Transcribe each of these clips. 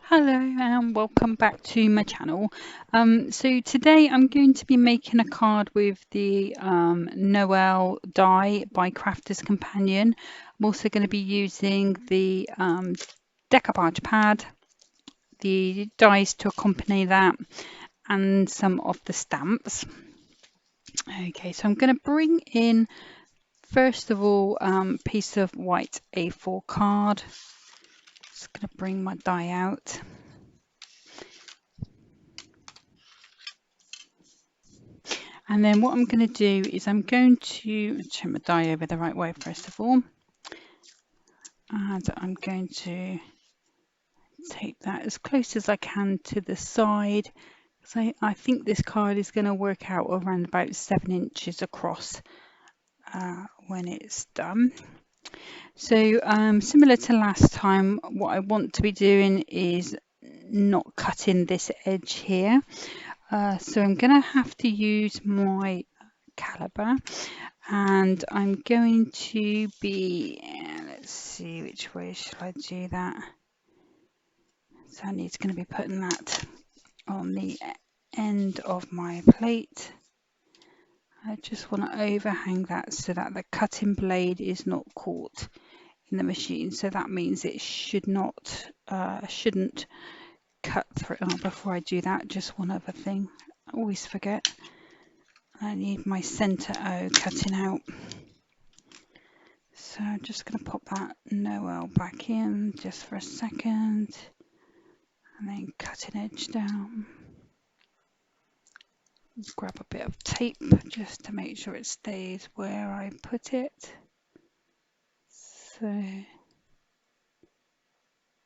Hello and welcome back to my channel. So today I'm going to be making a card with the Noel die by Crafter's Companion. I'm also going to be using the decoupage pad, the dies to accompany that, and some of the stamps. Okay, so I'm going to bring in first of all piece of white A4 card. Just going to bring my die out. And then what I'm going to do is I'm going to turn my die over the right way first of all. And I'm going to take that as close as I can to the side. So I think this card is going to work out around about 7 inches across when it's done. So similar to last time, what I want to be doing is not cutting this edge here. So I'm going to have to use my caliber, and I'm going to be, let's see, which way shall I do that? So I need to be putting that on the end of my plate. I just want to overhang that so that the cutting blade is not caught in the machine. So that means it shouldn't cut through. Oh, before I do that, just one other thing. I always forget. I need my center O cutting out. So I'm just going to pop that Noel back in just for a second, and then cutting edge down. Grab a bit of tape just to make sure it stays where I put it. So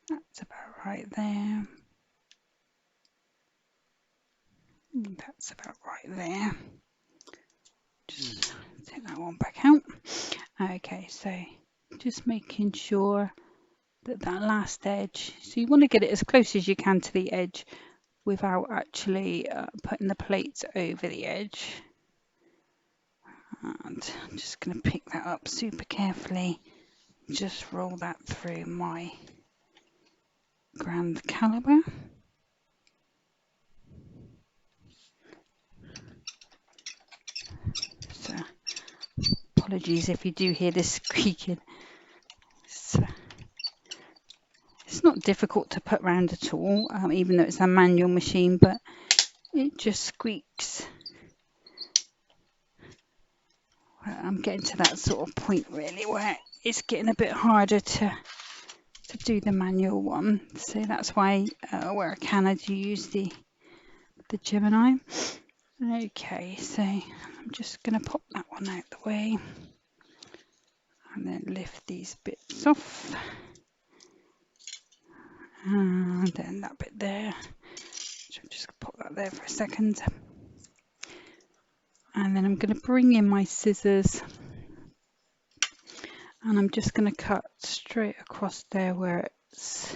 that's about right there. That's about right there. Just take that one back out. Okay, so just making sure that last edge, so you want to get it as close as you can to the edge without actually putting the plates over the edge. And I'm just going to pick that up super carefully, just roll that through my grand caliber. So apologies if you do hear this squeaking. So it's not difficult to put round at all, even though it's a manual machine, but it just squeaks. I'm getting to that sort of point really where it's getting a bit harder to do the manual one, so that's why where I can, I do use the Gemini. Okay, so I'm just going to pop that one out the way and then lift these bits off, and then that bit there, so I'm just going to pop that there for a second, and then I'm going to bring in my scissors and I'm just going to cut straight across there where it's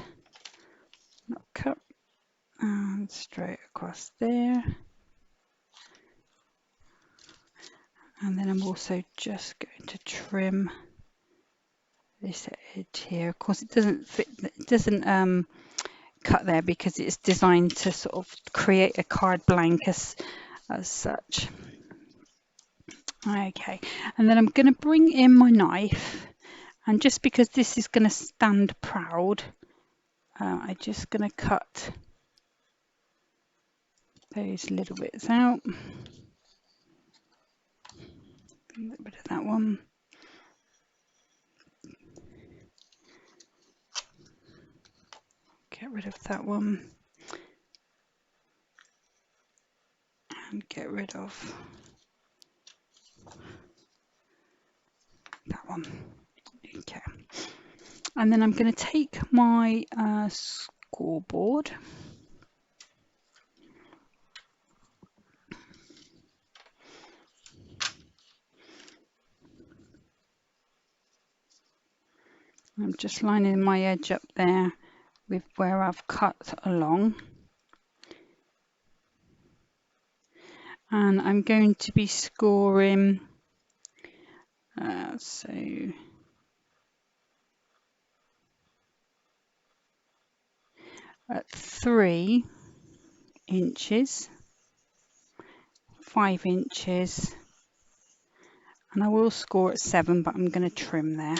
not cut, and straight across there. And then I'm also just going to trim this edge here. Of course, it doesn't fit, it doesn't cut there because it's designed to sort of create a card blank as such. Okay, and then I'm going to bring in my knife, and just because this is going to stand proud, I'm just going to cut those little bits out. A little bit of that one. Get rid of that one. And get rid of that one. Okay. And then I'm going to take my scoreboard. I'm just lining my edge up there with where I've cut along. And I'm going to be scoring, so at 3 inches, 5 inches, and I will score at 7, but I'm going to trim there.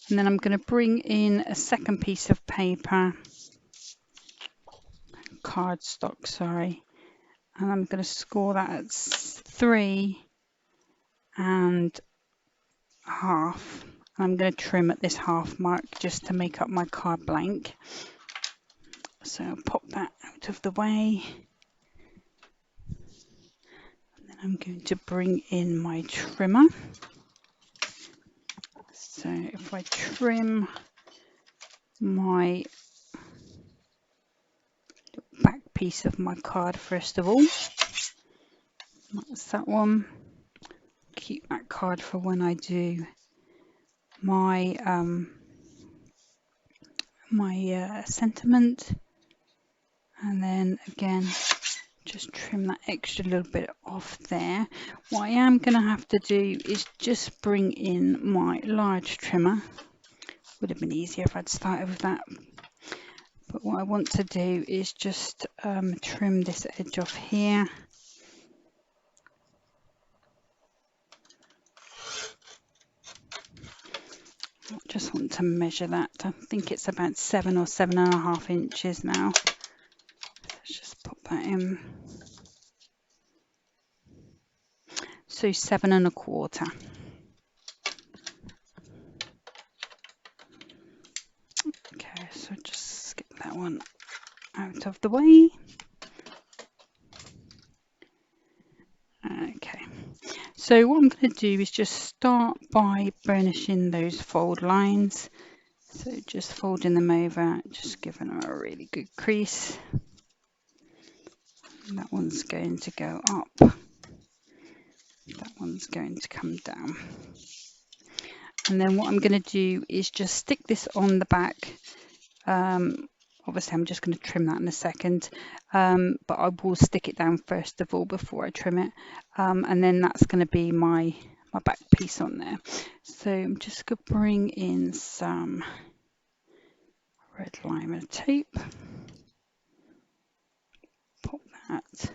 And then I'm going to bring in a second piece of paper, cardstock, sorry, and I'm going to score that at 3 and half. I'm going to trim at this half mark just to make up my card blank. So I'll pop that out of the way. And then I'm going to bring in my trimmer. So if I trim my back piece of my card first of all, that's that one. Keep that card for when I do my sentiment, and then again just trim that extra little bit off there. What I am going to have to do is just bring in my large trimmer. Would have been easier if I'd started with that, but what I want to do is just trim this edge off here. I just want to measure that. I think it's about 7 or 7.5 inches now. Let's just pop that in. So 7 1/4. Okay, so just skip that one out of the way. Okay, so what I'm going to do is just start by burnishing those fold lines. So just folding them over, just giving them a really good crease. And that one's going to go up. That one's going to come down. And then what I'm going to do is just stick this on the back. Obviously I'm just going to trim that in a second, but I will stick it down first of all before I trim it, and then that's going to be my back piece on there. So I'm just going to bring in some red liner tape, pop that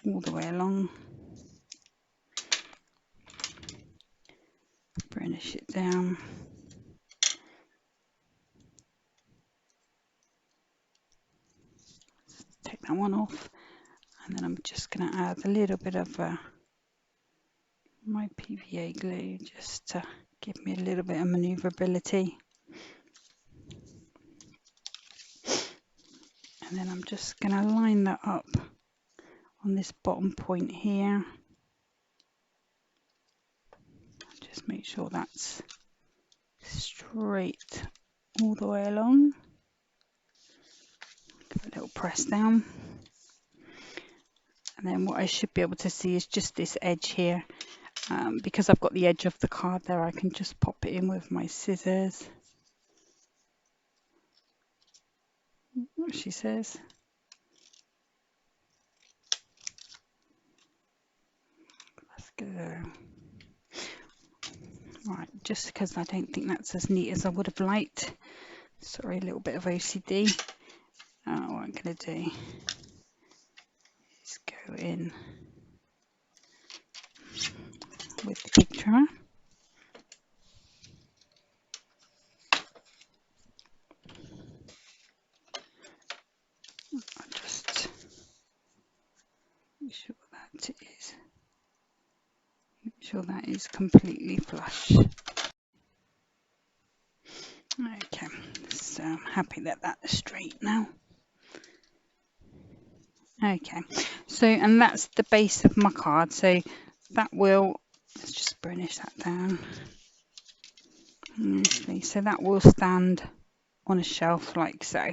all the way along, burnish it down. Take that one off, and then I'm just going to add a little bit of my PVA glue just to give me a little bit of maneuverability. And then I'm just going to line that up on this bottom point here. Just make sure that's straight all the way along. Give it a little press down. And then what I should be able to see is just this edge here. Because I've got the edge of the card there, I can just pop it in with my scissors. What she says. Let's go. Right, just because I don't think that's as neat as I would have liked. Sorry, a little bit of OCD. What I'm going to do is go in with the big trimmer. I'll just make sure that is completely flush. Okay, so I'm happy that that's straight now. Okay, so and that's the base of my card, so that will, let's just burnish that down nicely, so that will stand on a shelf like so.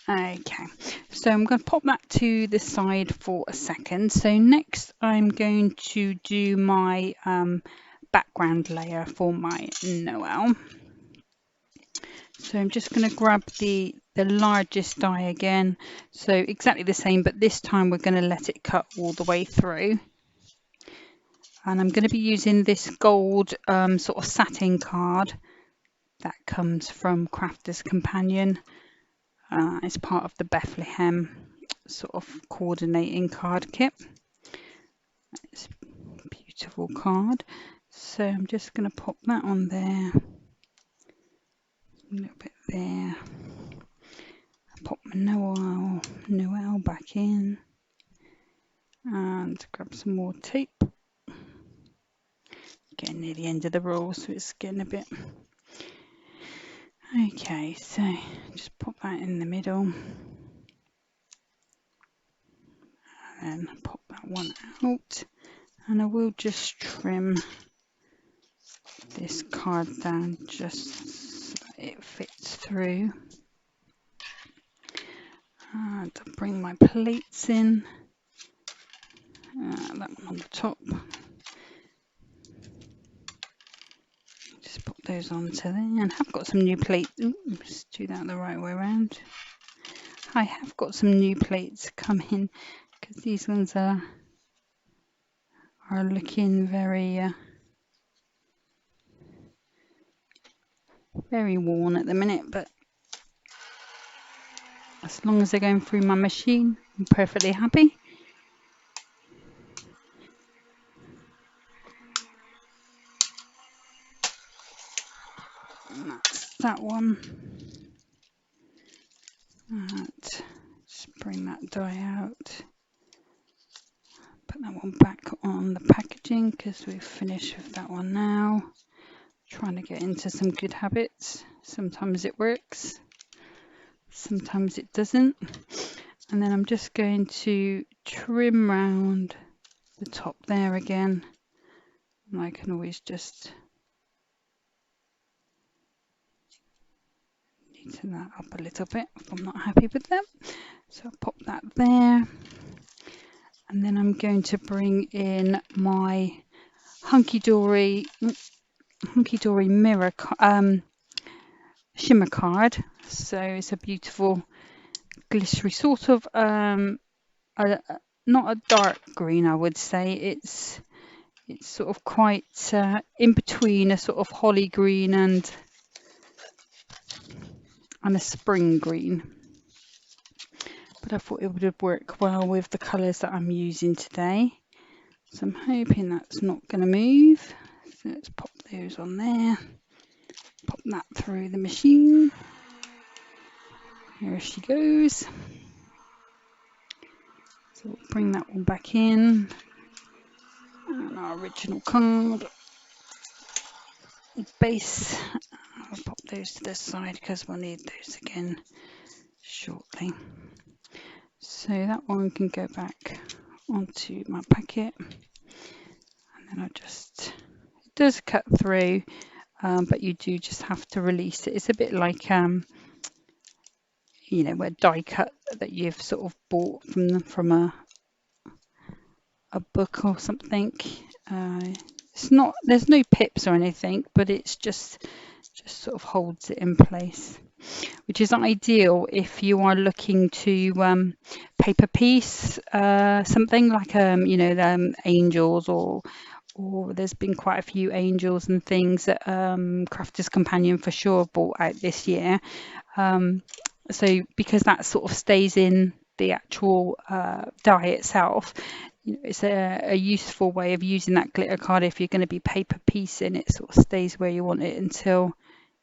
Okay, so I'm going to pop that to the side for a second. So next I'm going to do my background layer for my Noel. So I'm just going to grab the largest die again, so exactly the same, but this time we're going to let it cut all the way through. And I'm going to be using this gold sort of satin card. that comes from Crafter's Companion. It's part of the Bethlehem sort of coordinating card kit. It's a beautiful card. So I'm just going to pop that on there, a little bit there. Pop my Noel back in and grab some more tape. Getting near the end of the roll, so it's getting a bit. Okay, so just pop that in the middle and then pop that one out, and I will just trim this card down just so it fits through. And I'll bring my plates in, that one on the top. Just put those onto there, and I've got some new plates. Let's do that the right way around. I have got some new plates coming because these ones are looking very very worn at the minute, but as long as they're going through my machine, I'm perfectly happy. And that's that one. And just bring that die out. Put that one back on the packaging because we've finished with that one now. Trying to get into some good habits. Sometimes it works, sometimes it doesn't. And then I'm just going to trim round the top there again. And I can always just neaten that up a little bit if I'm not happy with that. So I'll pop that there. And then I'm going to bring in my Hunky Dory mirror shimmer card. So it's a beautiful glittery sort of not a dark green, I would say. It's sort of quite in between a sort of holly green and a spring green. But I thought it would work well with the colours that I'm using today. So I'm hoping that's not going to move. So let's pop those on there. Pop that through the machine. Here she goes. So we'll bring that one back in. And our original card. Base. I'll pop those to the side because we'll need those again shortly. So that one can go back onto my packet. And then it does cut through, but you do just have to release it. It's a bit like you know, a die cut that you've sort of bought from a book or something. It's not, there's no pips or anything, but it's just sort of holds it in place, which is ideal if you are looking to paper piece something like you know, angels, or there's been quite a few angels and things that Crafter's Companion for sure bought out this year. So because that sort of stays in the actual die itself, you know, it's a useful way of using that glitter card. If you're going to be paper piecing, it sort of stays where you want it until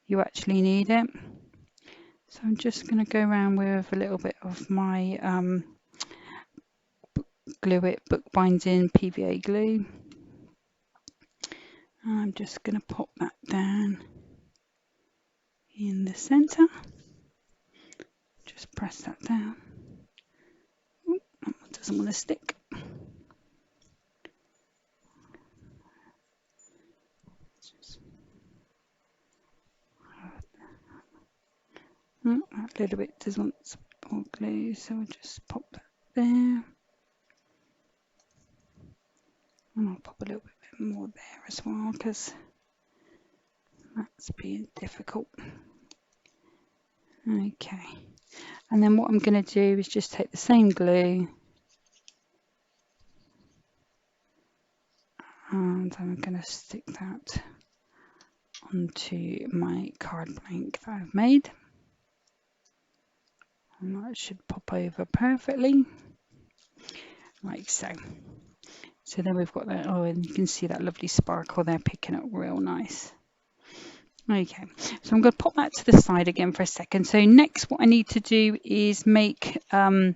you actually need it. So I'm just going to go around with a little bit of my Glue It bookbinding PVA glue. I'm just going to pop that down in the center. Just press that down. Ooh, that one doesn't want to stick. That little bit doesn't want some more glue, so I'll just pop that there. And I'll pop a little bit more there as well, because that's being difficult. Okay, and then what I'm going to do is just take the same glue and I'm going to stick that onto my card blank that I've made. And that should pop over perfectly, like so. So then we've got that, oh, and you can see that lovely sparkle there picking up real nice. Okay, so I'm going to pop that to the side again for a second. So next what I need to do is make some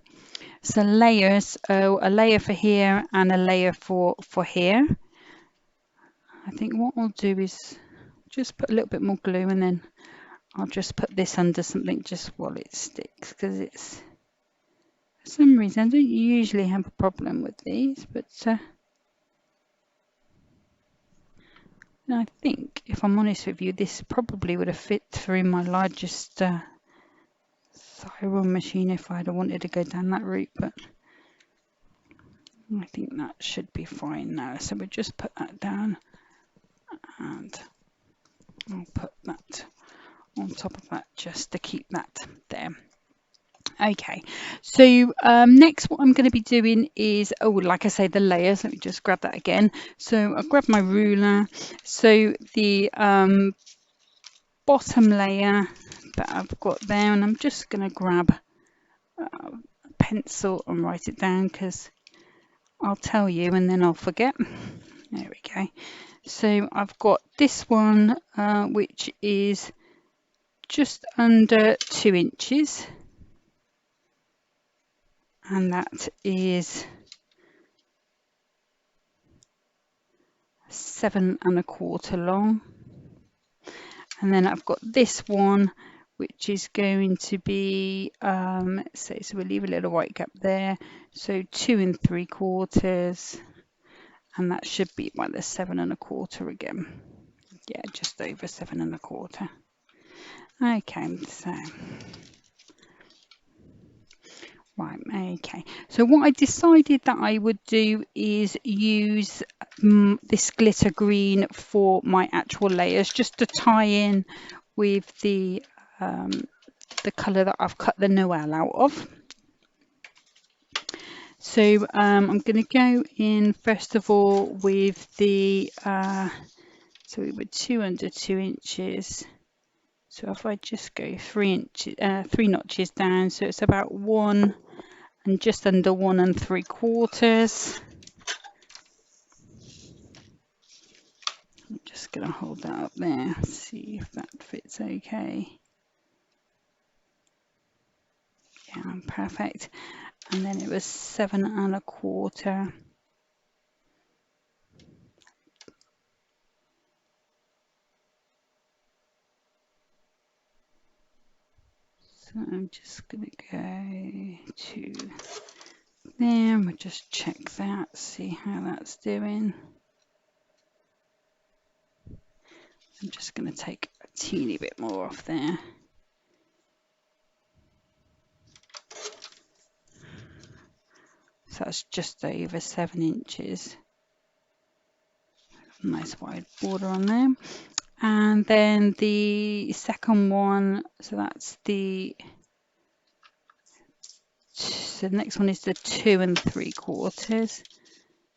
layers, a layer for here and a layer for here. I think what I'll do is just put a little bit more glue, and then I'll just put this under something just while it sticks, because it's, for some reason I don't usually have a problem with these, but I think, if I'm honest with you, this probably would have fit through my largest spiral machine if I'd have wanted to go down that route, but I think that should be fine now. So we'll just put that down, and I'll put that on top of that just to keep that there. Okay, so next what I'm going to be doing is, oh, like I say, the layers. Let me just grab that again. So I'll grab my ruler. So the bottom layer that I've got there, and I'm just going to grab a pencil and write it down, because I'll tell you and then I'll forget. There we go. So I've got this one, which is just under 2 inches, and that is 7 1/4 long. And then I've got this one, which is going to be, let's say, so we'll leave a little white gap there, so 2 3/4, and that should be by the 7 1/4 again. Yeah, just over 7 1/4. Okay, so right, okay. So what I decided that I would do is use this glitter green for my actual layers, just to tie in with the colour that I've cut the Noel out of. So I'm going to go in first of all with the, so we were 2 under 2 inches. So if I just go 3 notches down, so it's about 1 and just under 1 3/4. I'm just going to hold that up there, see if that fits okay. Yeah, perfect. And then it was 7 1/4. So I'm just going to go to there, and we'll just check that, see how that's doing. I'm just going to take a teeny bit more off there. So that's just over 7 inches. Nice wide border on there. And then the second one, so that's the, so the next one is the 2 3/4.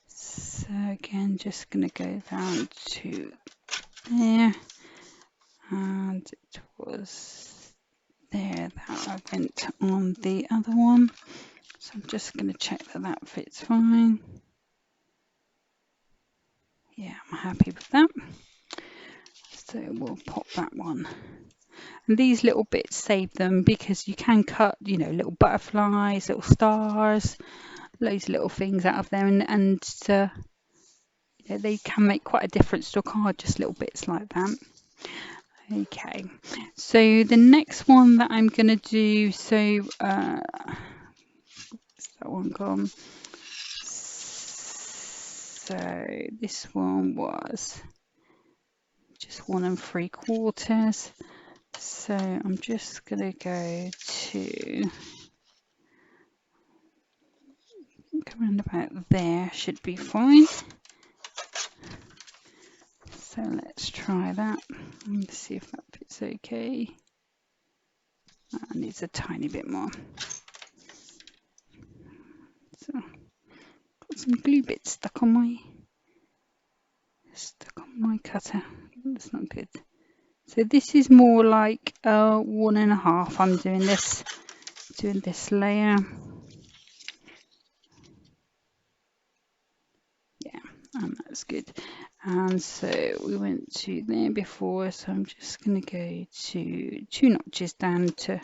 So again, just going to go down to there, and it was there that I went on the other one. So I'm just going to check that that fits fine. Yeah, I'm happy with that. So we'll pop that one. And these little bits, save them, because you can cut, you know, little butterflies, little stars, loads of little things out of there, and you know, they can make quite a difference to a card, just little bits like that. Okay, so the next one that I'm going to do, so is that one gone? So this one was just 1 3/4. So I'm just going to go to, around about there should be fine. So let's try that and see if that fits okay. That needs a tiny bit more. So got some glue bits stuck on my cutter. That's not good. So this is more like 1.5. I'm doing this layer. Yeah, and that's good. And so we went to there before, so I'm just going to go to 2 notches down to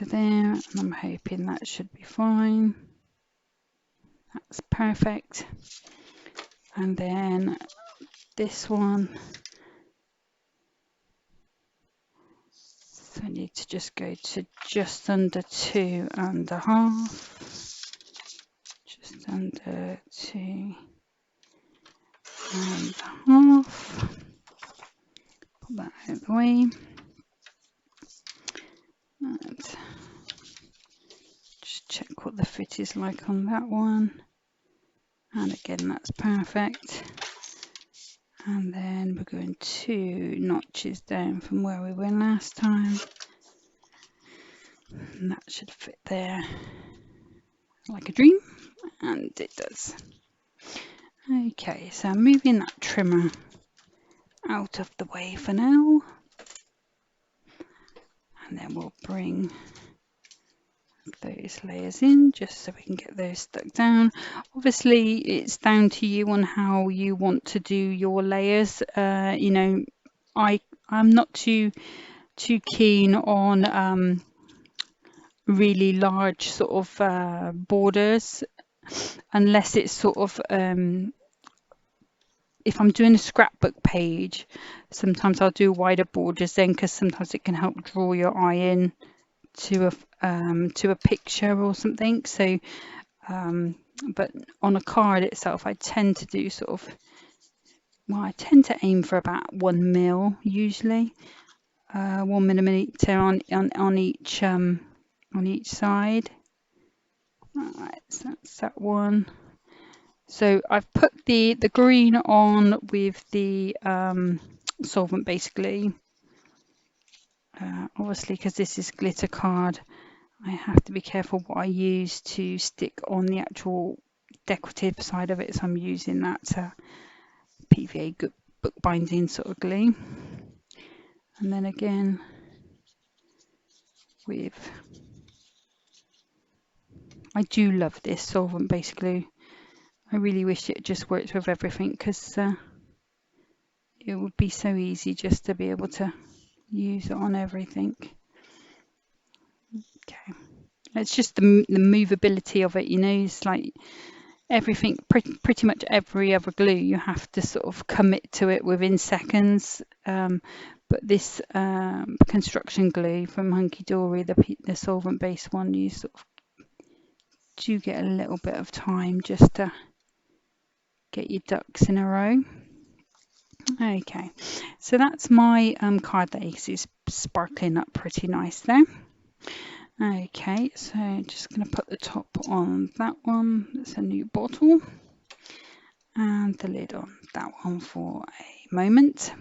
there, and I'm hoping that should be fine. That's perfect. And then this one, so I need to just go to just under 2.5, just under 2.5. Put that out of the way. And just check what the fit is like on that one. And again, that's perfect. And then we're going 2 notches down from where we were last time. And that should fit there like a dream. And it does. Okay, so I'm moving that trimmer out of the way for now. And then we'll bring those layers in just so we can get those stuck down. Obviously it's down to you on how you want to do your layers. You know, I'm not too keen on really large sort of borders, unless it's sort of if I'm doing a scrapbook page, sometimes I'll do wider borders then, because sometimes it can help draw your eye in to a picture or something. So but on a card itself, I tend to do sort of, well, I tend to aim for about 1 mil usually, 1 millimeter on each side. Alright, so that's that one. So I've put the green on with the solvent base glue. Obviously, because this is glitter card, I have to be careful what I use to stick on the actual decorative side of it. So I'm using that PVA bookbinding sort of glue. And then again with, I do love this solvent base glue. I really wish it just worked with everything, because it would be so easy just to be able to use it on everything. Okay, it's just the movability of it, you know. It's like everything, pretty much every other glue, you have to sort of commit to it within seconds. But this construction glue from Hunky Dory, the solvent based one, you sort of do get a little bit of time just to get your ducks in a row. Okay, so that's my card that is sparkling up pretty nice there. Okay, so just going to put the top on that one. It's a new bottle. And the lid on that one for a moment.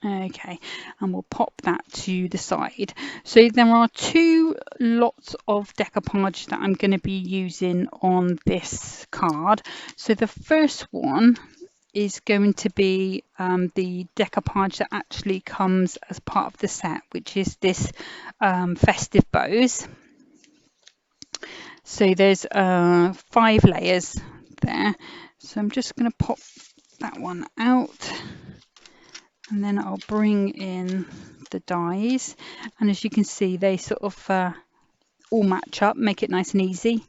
Okay, and we'll pop that to the side. So there are 2 lots of decoupage that I'm going to be using on this card. So the first one is going to be the decoupage that actually comes as part of the set, which is this Festive Bows. So there's 5 layers there. So I'm just going to pop that one out, and then I'll bring in the dies, and as you can see, they sort of all match up, make it nice and easy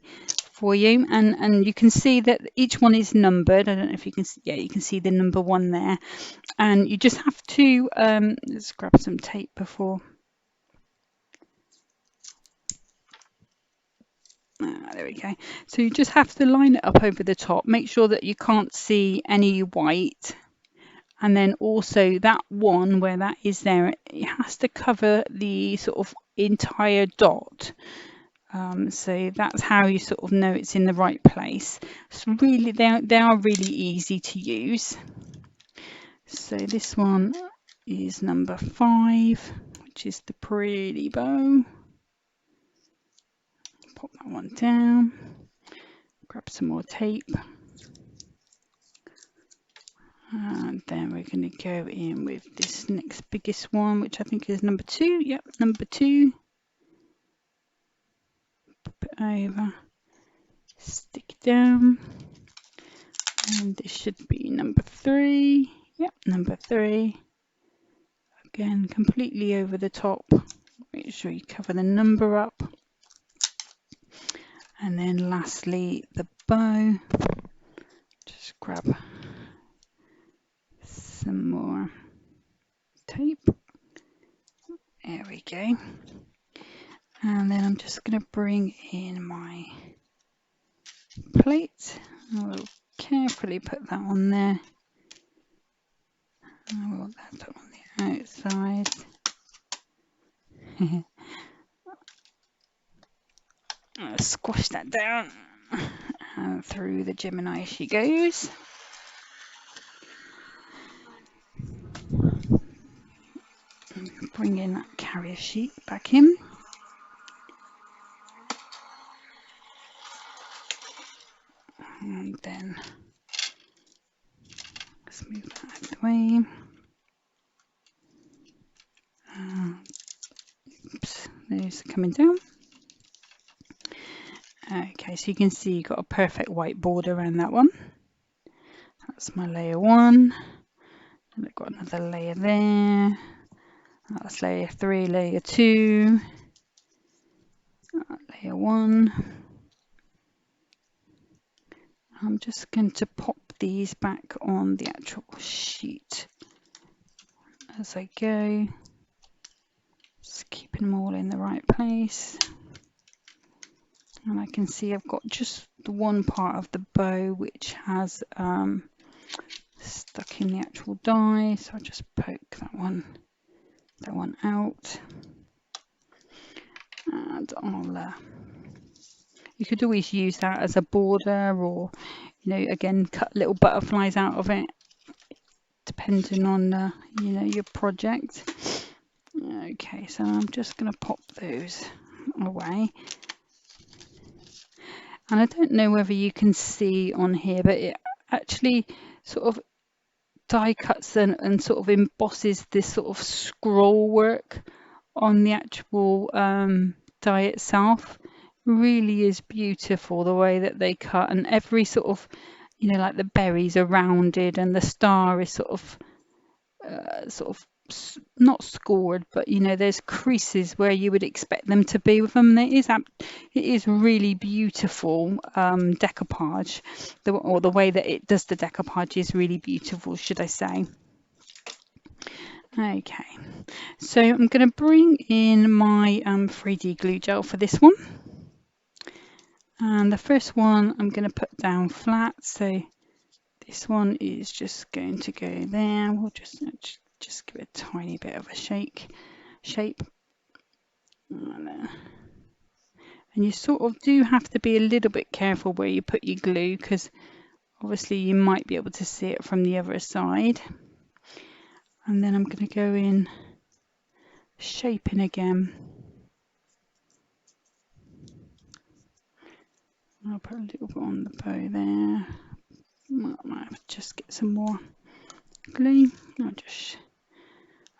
for you. And you can see that each one is numbered. I don't know if you can see, yeah, you can see the number 1 there, and you just have to let's grab some tape before. There we go. So you just have to line it up over the top, make sure that you can't see any white, and then also that one where that is there, it has to cover the sort of entire dot. So that's how you sort of know it's in the right place. So really, they are really easy to use. So this one is number 5, which is the pretty bow. Pop that one down, grab some more tape. And then we're going to go in with this next biggest one, which I think is number 2. Yep, number 2. Pop it over, stick it down. And this should be number 3. Yep, number 3. Again, completely over the top. Make sure you cover the number up. And then lastly, the bow. Just grab some more tape. There we go. And then I'm just going to bring in my plate. I will carefully put that on there. I will that on the outside. I'll squash that down. And through the Gemini she goes. Bring in that carrier sheet back in. And then let's move that out of the way. Oops, those are coming down. Okay, so you can see you've got a perfect white border around that one. That's my layer 1. And I've got another layer there. That's layer 3, layer 2, layer 1. I'm just going to pop these back on the actual sheet as I go. Just keeping them all in the right place. And I can see I've got just the one part of the bow which has stuck in the actual die, so I'll just poke that one out. And I'll you could always use that as a border, or again cut little butterflies out of it, depending on your project. Okay, so I'm just going to pop those away. And I don't know whether you can see on here, but it actually sort of die cuts and sort of embosses this sort of scroll work on the actual die itself. Really is beautiful the way that they cut, and every sort of like the berries are rounded and the star is sort of not scored, but there's creases where you would expect them to be with them. It is really beautiful decoupage, or the way that it does the decoupage is really beautiful, should I say. Okay, so I'm going to bring in my 3D glue gel for this one, and the first one I'm going to put down flat, so this one is just going to go there. We'll just give it a tiny bit of a shape. And you sort of do have to be a little bit careful where you put your glue, because obviously you might be able to see it from the other side. And then I'm going to go in shaping again. I'll put a little bit on the bow there. I might have to just get some more glue. I'm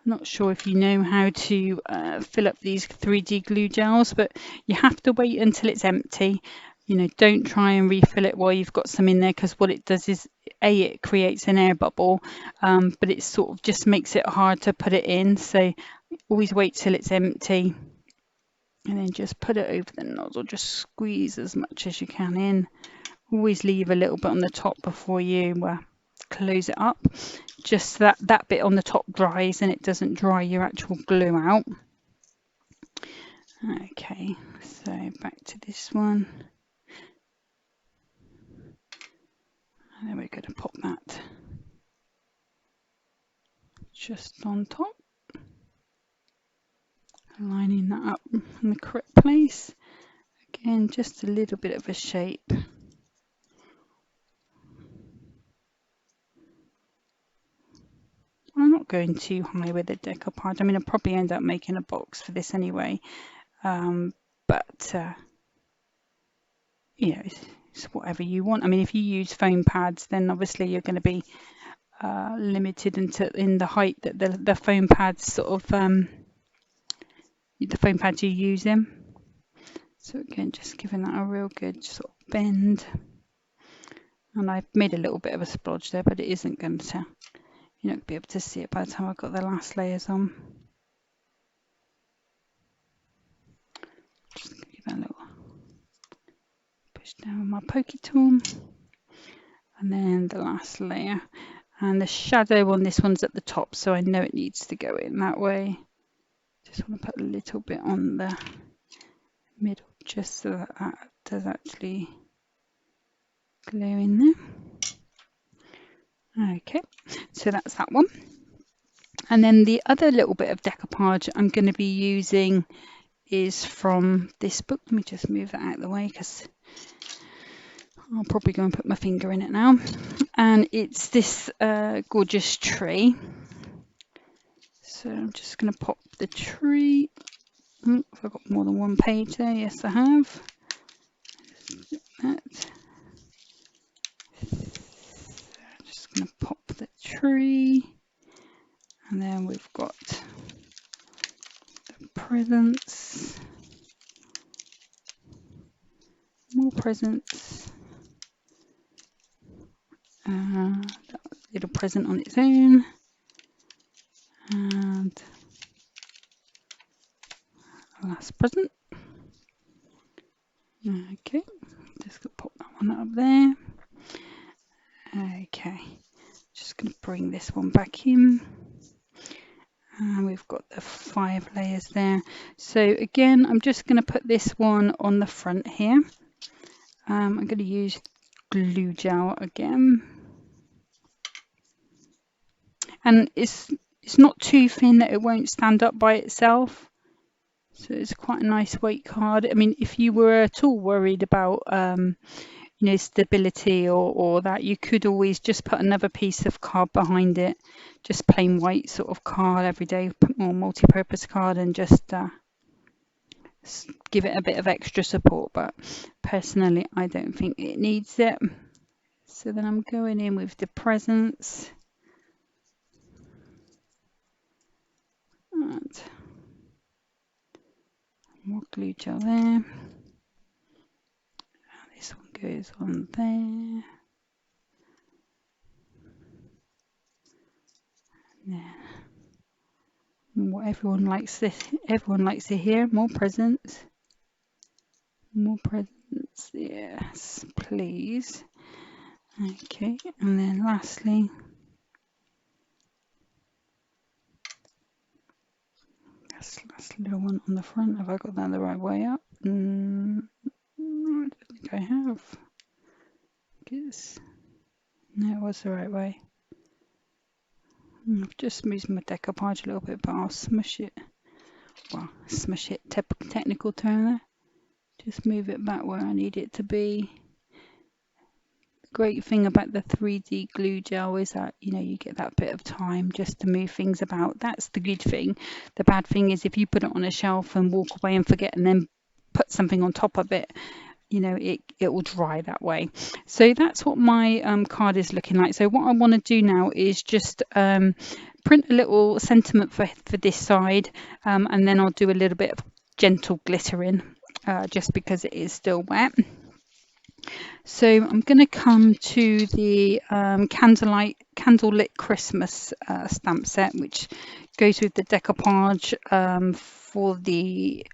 not sure if you know how to fill up these 3D glue gels, but you have to wait until it's empty. Don't try and refill it while you've got some in there, because what it does is it creates an air bubble, but it sort of just makes it hard to put it in. So always wait till it's empty, and then just put it over the nozzle. Just squeeze as much as you can in. Always leave a little bit on the top before you close it up, just so that bit on the top dries and it doesn't dry your actual glue out. Okay, so back to this one, and then we're going to pop that just on top, lining that up in the correct place. Again, just a little bit of a shape. I'm not going too high with the decoupage. I mean, I'll probably end up making a box for this anyway, but it's whatever you want. I mean, if you use foam pads, then obviously you're going to be limited in the height that the foam pads sort of the foam pads you use in. So again, just giving that a real good sort of bend. And I've made a little bit of a splodge there, but it isn't going to, you're not going to be able to see it by the time I've got the last layers on. Just going to give that a little push down with my pokey tool. And then the last layer. And the shadow on this one's at the top, so I know it needs to go in that way. Just want to put a little bit on the middle, just so that that does actually glow in there. Okay, so that's that one. And then the other little bit of decoupage I'm going to be using is from this book. Let me just move that out of the way because I'll probably go and put my finger in it now. And it's this gorgeous tree. So I'm just going to pop the tree. Oh, have I got more than one page there? Yes, I have. That. I'm just going to pop the tree. And then we've got the presents. More presents. That little present on its own. And last present. Okay, just gonna pop that one up there. Okay, just gonna bring this one back in. And we've got the 5 layers there. So again, I'm just gonna put this one on the front here. I'm gonna use glue gel again. And it's not too thin that it won't stand up by itself. So it's quite a nice weight card. I mean, if you were at all worried about, you know, stability or that, you could always just put another piece of card behind it, just plain white sort of card, everyday or multi-purpose card, and just give it a bit of extra support. But personally, I don't think it needs it. So then I'm going in with the presents. And more glue gel there. This one goes on there. Yeah. What everyone likes to hear. More presents. More presents. Yes, please. Okay, and then lastly, last little one on the front. Have I got that the right way up? No, I don't think I have. No, it was the right way. I've just moved my decoupage a little bit, but I'll smush it. Well, smush it, technical term there. Just move it back where I need it to be. The great thing about the 3D glue gel is that, you know, you get that bit of time just to move things about. That's the good thing. The bad thing is if you put it on a shelf and walk away and forget and then put something on top of it, you know, it will dry that way. So that's what my card is looking like. So what I want to do now is just print a little sentiment for this side, and then I'll do a little bit of gentle glittering, just because it is still wet. So I'm going to come to the Candlelit Christmas stamp set, which goes with the decoupage for the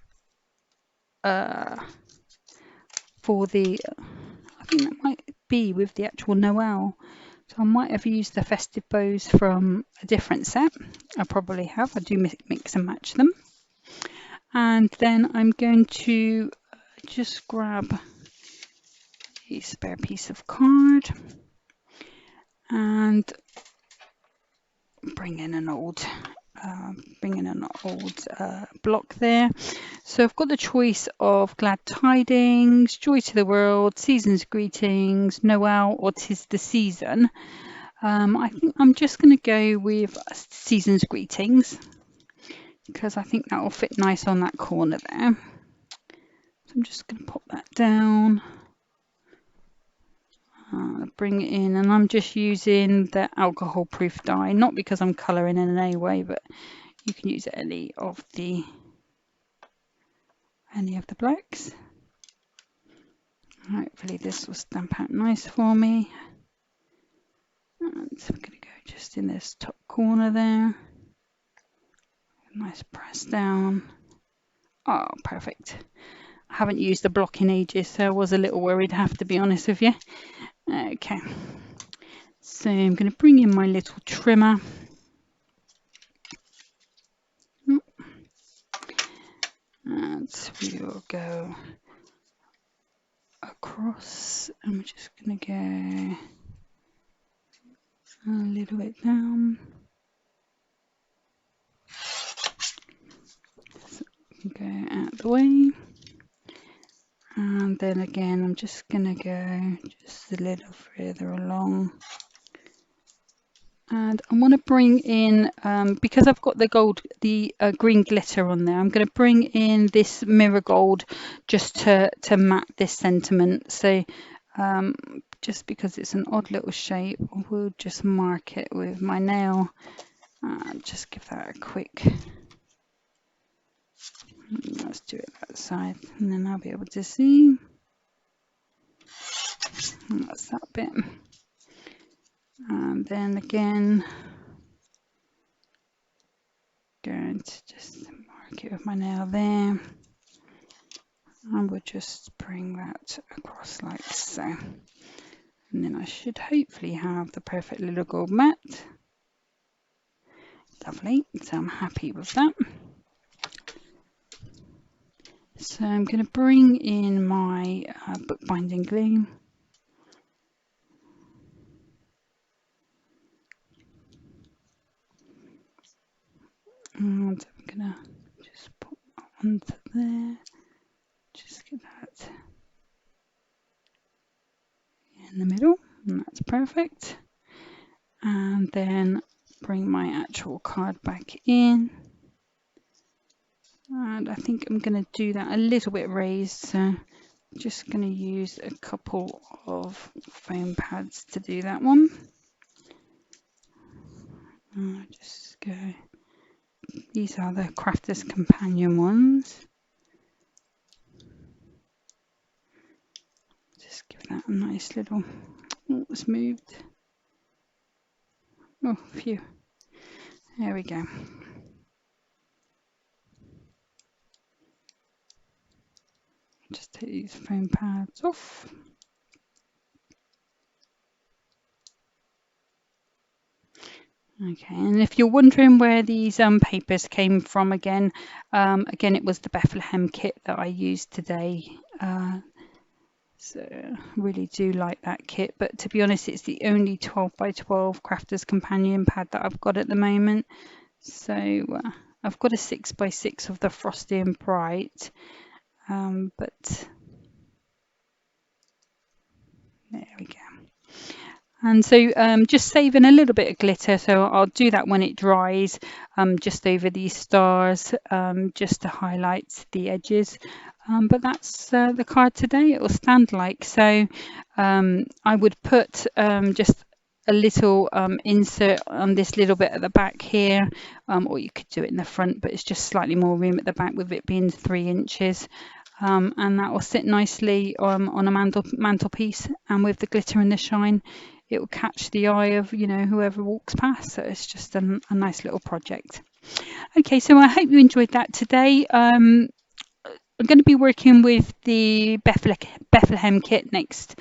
I think that might be with the actual Noel. So I might have used the Festive Bows from a different set. I probably have. I do mix and match them. And then I'm going to just grab a spare piece of card and bring in an old block there. So I've got the choice of glad tidings, joy to the world, season's greetings, Noel, or 'tis the season. I think I'm just going to go with season's greetings because I think that will fit nice on that corner there. So I'm just going to pop that down bring it in, and I'm just using the alcohol proof dye, not because I'm colouring in any way, but you can use any of the blacks. Hopefully this will stamp out nice for me. And so I'm going to go just in this top corner there. Nice press down. Oh, perfect. I haven't used the block in ages, so I was a little worried, I have to be honest with you. Okay, so I'm going to bring in my little trimmer. And we will go across, and we're just going to go a little bit down. So go out the way. And then again, I'm just going to go just a little further along. And I want to bring in, because I've got the green glitter on there, I'm going to bring in this mirror gold just to mat this sentiment. So just because it's an odd little shape, we'll just mark it with my nail. Just give that a quick, let's do it that side, and then I'll be able to see. And that's that bit. And then again, going to just mark it with my nail there, and we'll just bring that across like so, and then I should hopefully have the perfect little gold mat. Lovely, so I'm happy with that. So I'm going to bring in my bookbinding glue. And I'm going to just put that onto there. Just get that in the middle, and that's perfect. And then bring my actual card back in. And I think I'm going to do that a little bit raised, so just going to use a couple of foam pads to do that one. Just go, these are the Crafter's Companion ones. Just give that a nice little, oh, it's moved. Oh, phew. There we go. Just take these foam pads off. Okay, and if you're wondering where these papers came from, again it was the Bethlehem kit that I used today. So really do like that kit, but to be honest, it's the only 12 by 12 Crafter's Companion pad that I've got at the moment. So I've got a 6 by 6 of the Frosty and Bright, but there we go. And so just saving a little bit of glitter, so I'll do that when it dries, just over these stars, just to highlight the edges. But that's the card today. It will stand like so. I would put just a little insert on this little bit at the back here, or you could do it in the front, but it's just slightly more room at the back with it being 3 inches. And that will sit nicely on a mantelpiece, and with the glitter and the shine, it will catch the eye of, you know, whoever walks past. So it's just a nice little project. Okay, so I hope you enjoyed that today. I'm going to be working with the Bethlehem kit next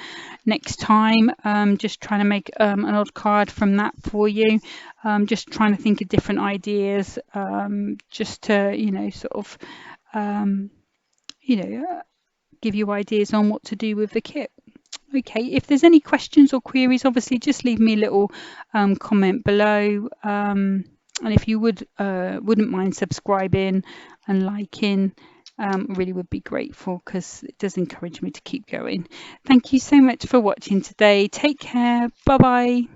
time. Just trying to make an odd card from that for you. Just trying to think of different ideas, just to, you know, sort of give you ideas on what to do with the kit. Okay, if there's any questions or queries, obviously just leave me a little comment below, and if you wouldn't mind subscribing and liking, really would be grateful, because it does encourage me to keep going. Thank you so much for watching today. Take care. Bye bye.